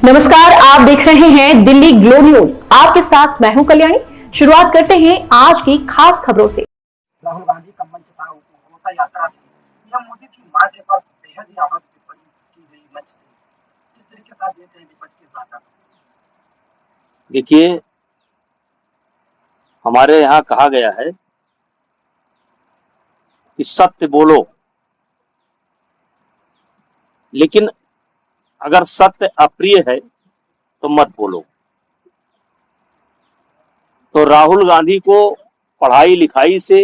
नमस्कार, आप देख रहे हैं दिल्ली ग्लो न्यूज। आपके साथ मैं हूं कल्याणी। शुरुआत करते हैं आज की खास खबरों से। राहुल गांधी का मंच था, होता यात्रा थी। पीएम मोदी की मां के पर बेहद ही आहत टिप्पणी की गई मंच से। किस तरीके से आप देते हैं विपक्ष की इस भाषा को? देखिए, हमारे यहाँ कहा गया है कि सत्य बोलो, लेकिन अगर सत्य अप्रिय है तो मत बोलो। तो राहुल गांधी को पढ़ाई लिखाई से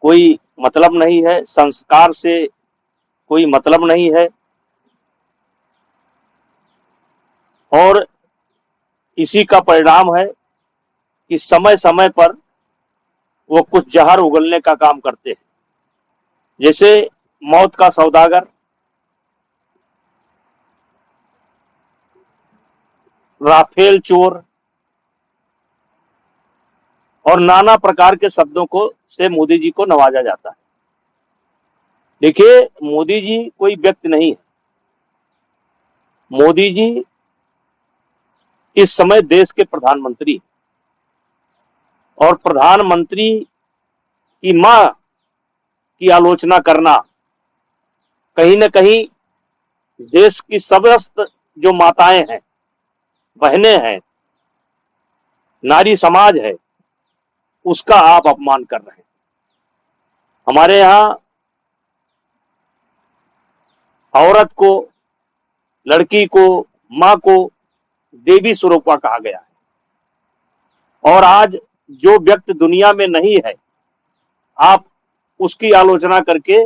कोई मतलब नहीं है, संस्कार से कोई मतलब नहीं है, और इसी का परिणाम है कि समय समय पर वो कुछ जहर उगलने का काम करते हैं। जैसे मौत का सौदागर, राफेल चोर और नाना प्रकार के शब्दों को से मोदी जी को नवाजा जाता है। देखिए, मोदी जी कोई व्यक्ति नहीं है। मोदी जी इस समय देश के प्रधानमंत्री, और प्रधानमंत्री की मां की आलोचना करना कहीं न कहीं देश की समस्त जो माताएं हैं, बहनें हैं, नारी समाज है, उसका आप अपमान कर रहे हैं। हमारे यहाँ औरत को, लड़की को, मां को देवी स्वरूपा कहा गया है, और आज जो व्यक्ति दुनिया में नहीं है, आप उसकी आलोचना करके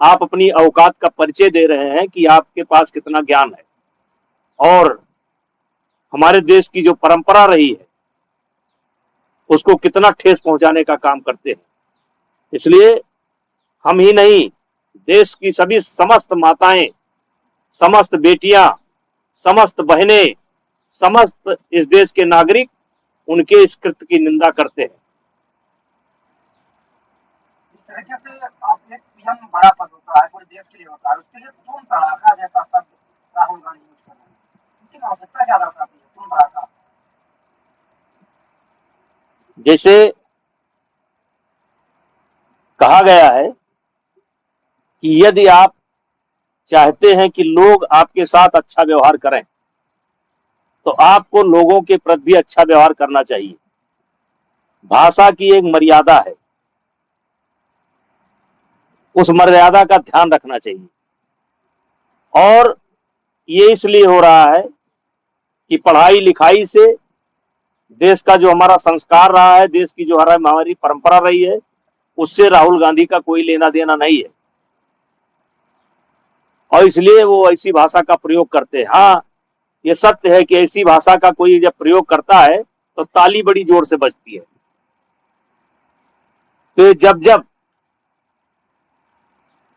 आप अपनी औकात का परिचय दे रहे हैं कि आपके पास कितना ज्ञान है, और हमारे देश की जो परंपरा रही है उसको कितना ठेस पहुंचाने का काम करते हैं। इसलिए हम ही नहीं, देश की सभी समस्त माताएं, समस्त बेटियां, समस्त बहनें, समस्त इस देश के नागरिक उनके इस कृत्य की निंदा करते हैं। इस तरीके से आप एक पीएम बड़ा पद होता है, पूरे देश के लिए होता है, उसके लिए तुम तड़ाका जैसा शब्द राहुल गांधी यूज कर रहे हैं। इनकी आवश्यकता क्या दर्शाती है तुम तड़ाका? जैसे कहा गया है कि यदि आप चाहते हैं कि लोग आपके साथ अच्छा व्यवहार करें तो आपको लोगों के प्रति भी अच्छा व्यवहार करना चाहिए। भाषा की एक मर्यादा है, उस मर्यादा का ध्यान रखना चाहिए। और ये इसलिए हो रहा है कि पढ़ाई लिखाई से देश का जो हमारा संस्कार रहा है, देश की जो हमारी परंपरा रही है, उससे राहुल गांधी का कोई लेना देना नहीं है, और इसलिए वो ऐसी भाषा का प्रयोग करते हैं। हाँ, ये सत्य है कि ऐसी भाषा का कोई जब प्रयोग करता है तो ताली बड़ी जोर से बजती है। तो जब जब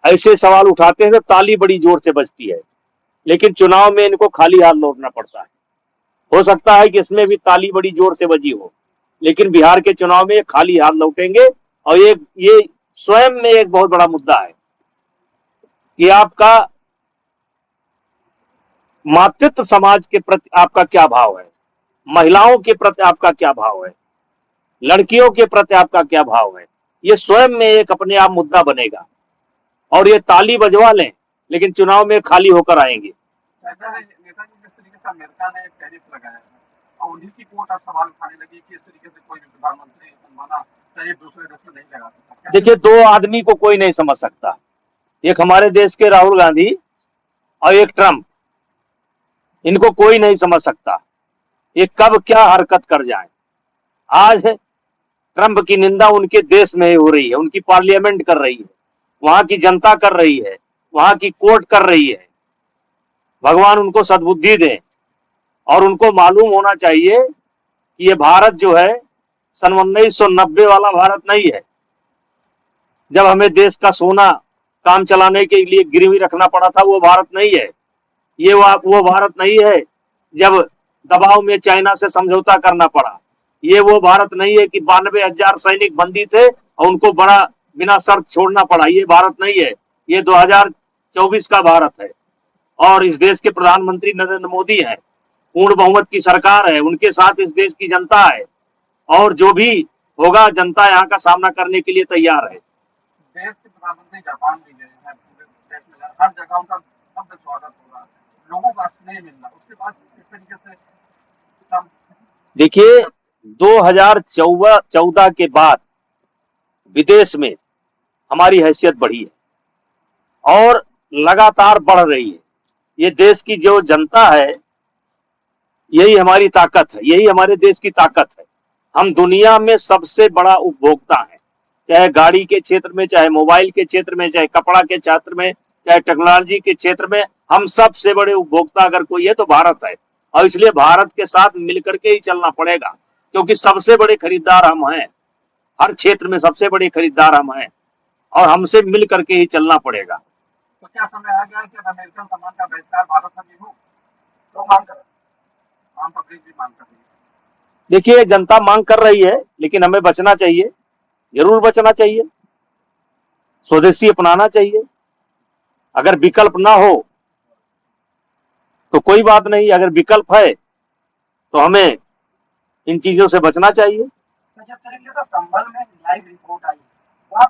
ऐसे सवाल उठाते हैं तो ताली बड़ी जोर से बजती है, लेकिन चुनाव में इनको खाली हाथ लौटना पड़ता है। हो सकता है कि इसमें भी ताली बड़ी जोर से बजी हो, लेकिन बिहार के चुनाव में खाली हाथ लौटेंगे। और ये स्वयं में एक बहुत बड़ा मुद्दा है कि आपका मातृत्व समाज के प्रति आपका क्या भाव है, महिलाओं के प्रति आपका क्या भाव है, लड़कियों के प्रति आपका क्या भाव है। ये स्वयं में एक अपने आप मुद्दा बनेगा, और ये ताली बजवा लें लेकिन चुनाव में खाली होकर आएंगे। नेताजी जिस तरीके से अमेरिका ने टैरिफ लगाया है और उन्हीं की कोर्ट अब सवाल उठाने लगी कि इस तरीके से कोई भी प्रधानमंत्री माना टैरिफ दूसरे देश में नहीं लगा सकता। देखिए, दो आदमी को कोई नहीं समझ सकता, एक हमारे देश के राहुल गांधी और एक ट्रंप। इनको कोई नहीं समझ सकता ये कब क्या हरकत कर जाए। आज ट्रंप की निंदा उनके देश में ही हो रही है, उनकी पार्लियामेंट कर रही है, वहां की जनता कर रही है, वहां की कोर्ट कर रही है। भगवान उनको सद्बुद्धि दें, और उनको मालूम होना चाहिए कि ये भारत जो है सन 1990 वाला भारत नहीं है, जब हमें देश का सोना काम चलाने के लिए गिरवी रखना पड़ा था। वो भारत नहीं है। ये वो भारत नहीं है जब दबाव में चाइना से समझौता करना पड़ा। ये वो भारत नहीं है कि 92,000 सैनिक बंदी थे और उनको बड़ा बिना शर्त छोड़ना पड़ा। ये भारत नहीं है, ये 2024 का भारत है। और इस देश के प्रधानमंत्री नरेंद्र मोदी हैं, पूर्ण बहुमत की सरकार है, उनके साथ इस देश की जनता है और जो भी होगा जनता यहाँ का सामना करने के लिए तैयार है। देश के प्रधानमंत्री जापान भी गए हैं, पूरे देश में हर जगह उनका भव्य स्वागत हो रहा है, लोगों का स्नेह मिल रहा है, उसके बाद इस तरीके से ट्रम्प। देखिए 2014 के बाद विदेश में हमारी हैसियत बढ़ी है और लगातार बढ़ रही है। ये देश की जो जनता है यही हमारी ताकत है, यही हमारे देश की ताकत है। हम दुनिया में सबसे बड़ा उपभोक्ता है, चाहे गाड़ी के क्षेत्र में, चाहे मोबाइल के क्षेत्र में, चाहे कपड़ा के क्षेत्र में, चाहे टेक्नोलॉजी के क्षेत्र में, हम सबसे बड़े उपभोक्ता अगर कोई है तो भारत है। और इसलिए भारत के साथ मिलकर के ही चलना पड़ेगा, क्योंकि सबसे बड़े खरीदार हम हैं, हर क्षेत्र में सबसे बड़े खरीदार हम हैं और हमसे मिल करके ही चलना पड़ेगा। तो क्या समय आ गया है कि अब अमेरिकन सामान का बहिष्कार भारत में भी हो? लोग मांग कर रहे हैं, आम पब्लिक भी मांग कर रही है। देखिए जनता मांग कर रही है, लेकिन हमें बचना चाहिए, जरूर बचना चाहिए, स्वदेशी अपनाना चाहिए। अगर विकल्प ना हो तो कोई बात नहीं, अगर विकल्प है तो हमें इन चीजों से बचना चाहिए। तो जिस तरीके से संभल में लाइव रिपोर्ट आई, वहाँ